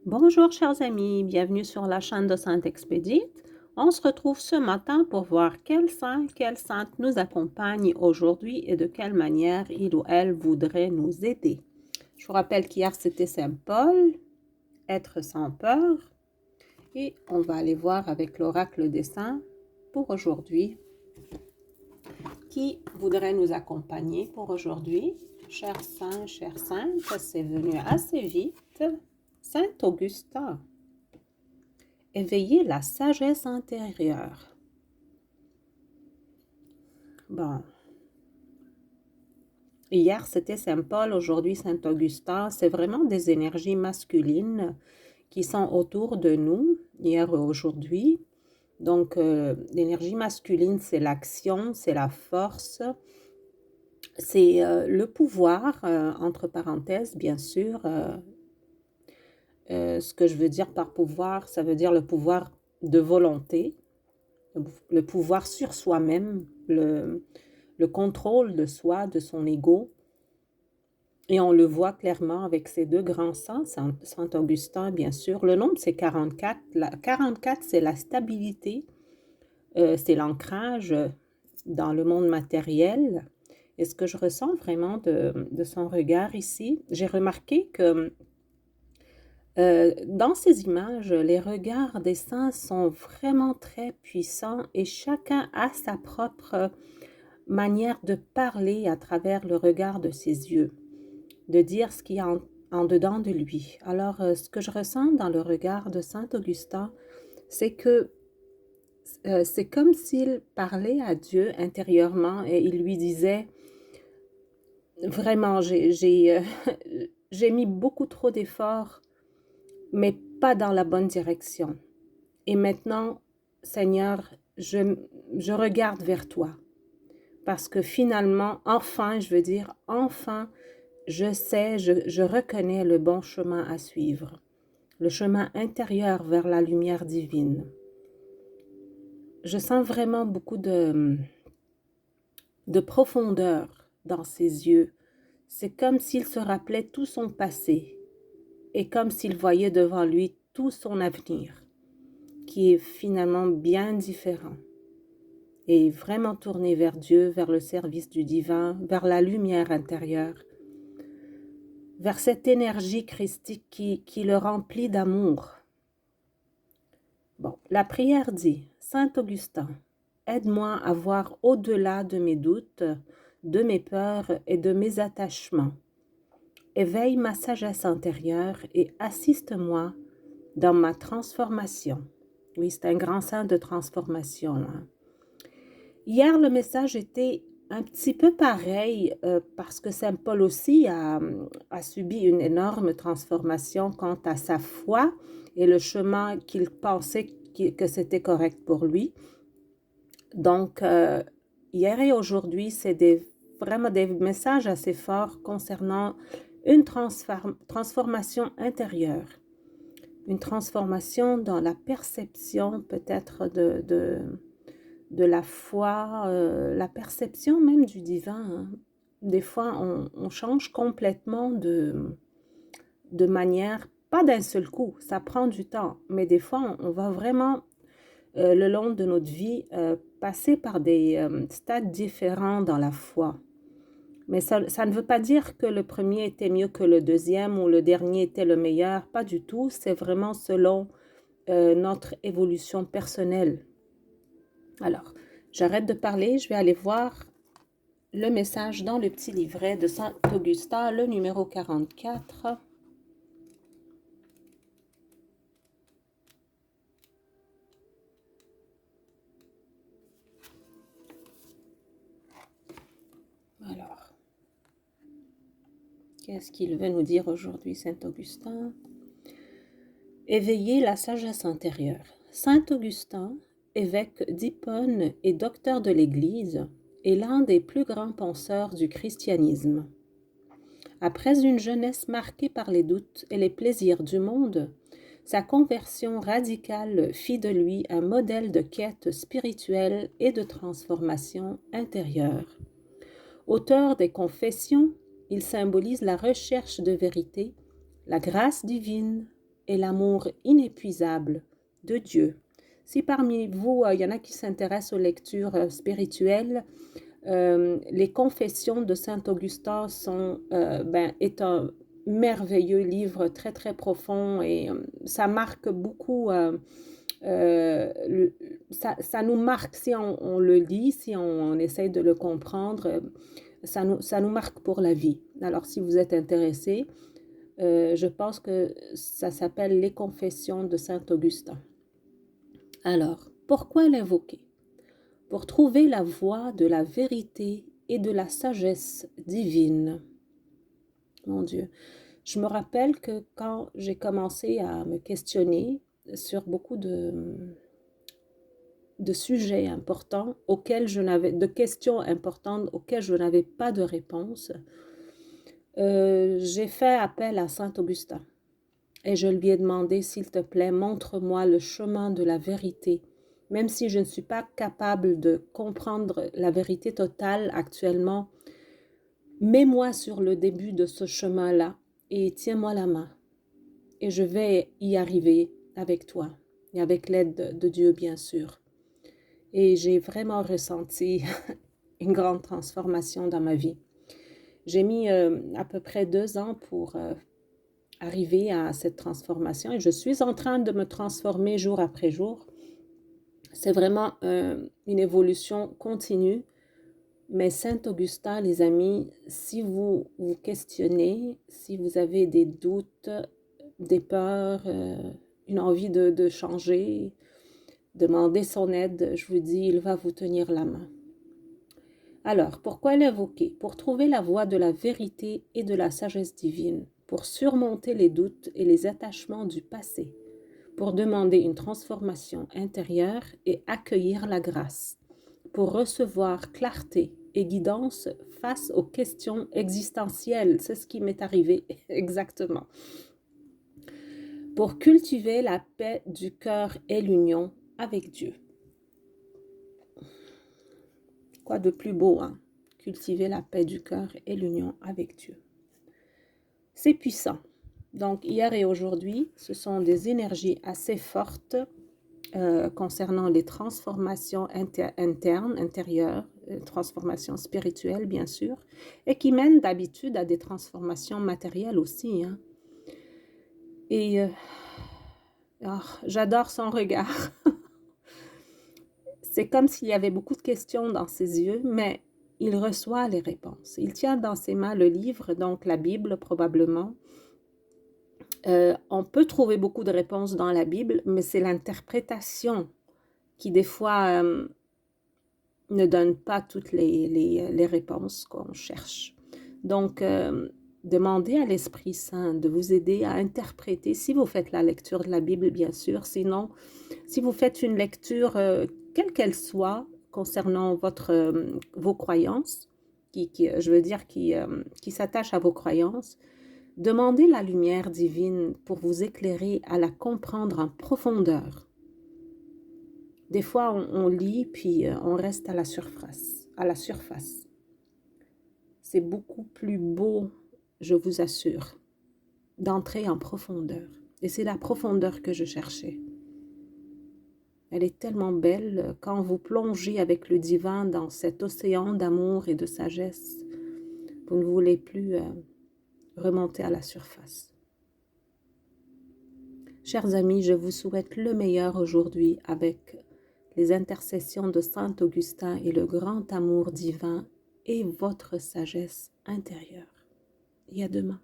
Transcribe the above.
Bonjour chers amis, bienvenue sur la chaîne de Sainte Expédite. On se retrouve ce matin pour voir quel saint, quelle sainte nous accompagne aujourd'hui et de quelle manière il ou elle voudrait nous aider. Je vous rappelle qu'hier c'était Saint Paul, être sans peur, et on va aller voir avec l'oracle des saints pour aujourd'hui qui voudrait nous accompagner pour aujourd'hui. Chers saints, chères saintes, c'est venu assez vite. Saint Augustin. Éveiller la sagesse intérieure. Bon. Hier, c'était Saint Paul, aujourd'hui Saint Augustin. C'est vraiment des énergies masculines qui sont autour de nous, hier et aujourd'hui. Donc, l'énergie masculine, c'est l'action, c'est la force, c'est le pouvoir, entre parenthèses, bien sûr. Ce que je veux dire par pouvoir, ça veut dire le pouvoir de volonté, le pouvoir sur soi-même, le contrôle de soi, de son ego. Et on le voit clairement avec ces deux grands saints, Saint Augustin, bien sûr. Le nombre, c'est 44. 44, c'est la stabilité, c'est l'ancrage dans le monde matériel. Et ce que je ressens vraiment de son regard ici, j'ai remarqué que dans ces images, les regards des saints sont vraiment très puissants et chacun a sa propre manière de parler à travers le regard de ses yeux, de dire ce qu'il y a en dedans de lui. Alors, ce que je ressens dans le regard de Saint Augustin, c'est que c'est comme s'il parlait à Dieu intérieurement et il lui disait, vraiment, j'ai mis beaucoup trop d'efforts, mais pas dans la bonne direction. Et maintenant, Seigneur, je regarde vers toi. Parce que finalement, enfin, je veux dire, enfin, je sais, je reconnais le bon chemin à suivre, le chemin intérieur vers la lumière divine. Je sens vraiment beaucoup de profondeur dans ses yeux. C'est comme s'il se rappelait tout son passé et comme s'il voyait devant lui tout son avenir, qui est finalement bien différent et vraiment tourné vers Dieu, vers le service du divin, vers la lumière intérieure, vers cette énergie christique qui le remplit d'amour. Bon, la prière dit, Saint Augustin, aide-moi à voir au-delà de mes doutes, de mes peurs et de mes attachements. Éveille ma sagesse intérieure et assiste-moi dans ma transformation. Oui, c'est un grand saint de transformation. Hein. Hier, le message était un petit peu pareil parce que Saint Paul aussi a subi une énorme transformation quant à sa foi et le chemin qu'il pensait que c'était correct pour lui. Donc, hier et aujourd'hui, c'est vraiment des messages assez forts concernant une transformation intérieure, une transformation dans la perception peut-être de la foi, la perception même du divin. Hein. Des fois, on change complètement de manière, pas d'un seul coup, ça prend du temps, mais des fois, on va vraiment, le long de notre vie, passer par des stades différents dans la foi. Mais ça ne veut pas dire que le premier était mieux que le deuxième ou le dernier était le meilleur, pas du tout, c'est vraiment selon notre évolution personnelle. Alors, j'arrête de parler, je vais aller voir le message dans le petit livret de Saint Augustin, le numéro 44. Alors, qu'est-ce qu'il veut nous dire aujourd'hui, Saint Augustin? Éveiller la sagesse intérieure. Saint Augustin, évêque d'Hippone et docteur de l'Église, est l'un des plus grands penseurs du christianisme. Après une jeunesse marquée par les doutes et les plaisirs du monde, sa conversion radicale fit de lui un modèle de quête spirituelle et de transformation intérieure. Auteur des Confessions, il symbolise la recherche de vérité, la grâce divine, et l'amour inépuisable de Dieu. Si parmi vous, il y en a qui s'intéressent aux lectures spirituelles, les Confessions de Saint Augustin est un merveilleux livre très très profond et ça marque beaucoup, ça nous marque si on le lit, si on essaye de le comprendre, ça nous marque pour la vie. Alors si vous êtes intéressé, je pense que ça s'appelle Les Confessions de Saint Augustin. Alors, pourquoi l'invoquer? Pour trouver la voie de la vérité et de la sagesse divine. Mon Dieu, je me rappelle que quand j'ai commencé à me questionner sur beaucoup de sujets importants de questions importantes auxquelles je n'avais pas de réponse, j'ai fait appel à Saint Augustin et je lui ai demandé, s'il te plaît, montre-moi le chemin de la vérité. Même si je ne suis pas capable de comprendre la vérité totale actuellement, mets-moi sur le début de ce chemin-là et tiens-moi la main. Et je vais y arriver avec toi et avec l'aide de Dieu, bien sûr. Et j'ai vraiment ressenti une grande transformation dans ma vie. J'ai mis à peu près 2 ans pour arriver à cette transformation et je suis en train de me transformer jour après jour. C'est vraiment une évolution continue. Mais Saint Augustin, les amis, si vous vous questionnez, si vous avez des doutes, des peurs, une envie de changer, demandez son aide, je vous dis, il va vous tenir la main. Alors, pourquoi l'invoquer? Pour trouver la voie de la vérité et de la sagesse divine, pour surmonter les doutes et les attachements du passé, pour demander une transformation intérieure et accueillir la grâce, pour recevoir clarté et guidance face aux questions existentielles. C'est ce qui m'est arrivé exactement. Pour cultiver la paix du cœur et l'union avec Dieu. Quoi de plus beau, hein? Cultiver la paix du cœur et l'union avec Dieu. C'est puissant. Donc, hier et aujourd'hui, ce sont des énergies assez fortes concernant les transformations internes, intérieures, transformations spirituelles bien sûr, et qui mènent d'habitude à des transformations matérielles aussi. Hein. Et j'adore son regard. C'est comme s'il y avait beaucoup de questions dans ses yeux, mais il reçoit les réponses. Il tient dans ses mains le livre, donc la Bible probablement. On peut trouver beaucoup de réponses dans la Bible, mais c'est l'interprétation qui des fois ne donne pas toutes les réponses qu'on cherche. Donc, demandez à l'Esprit Saint de vous aider à interpréter, si vous faites la lecture de la Bible, bien sûr. Sinon, si vous faites une lecture, quelle qu'elle soit, concernant vos croyances, qui s'attache à vos croyances, demandez la lumière divine pour vous éclairer à la comprendre en profondeur. Des fois, on lit, puis on reste à la surface. C'est beaucoup plus beau, je vous assure, d'entrer en profondeur. Et c'est la profondeur que je cherchais. Elle est tellement belle quand vous plongez avec le divin dans cet océan d'amour et de sagesse. Vous ne voulez plus remonter à la surface. Chers amis, je vous souhaite le meilleur aujourd'hui avec les intercessions de Saint Augustin et le grand amour divin et votre sagesse intérieure. Et à demain.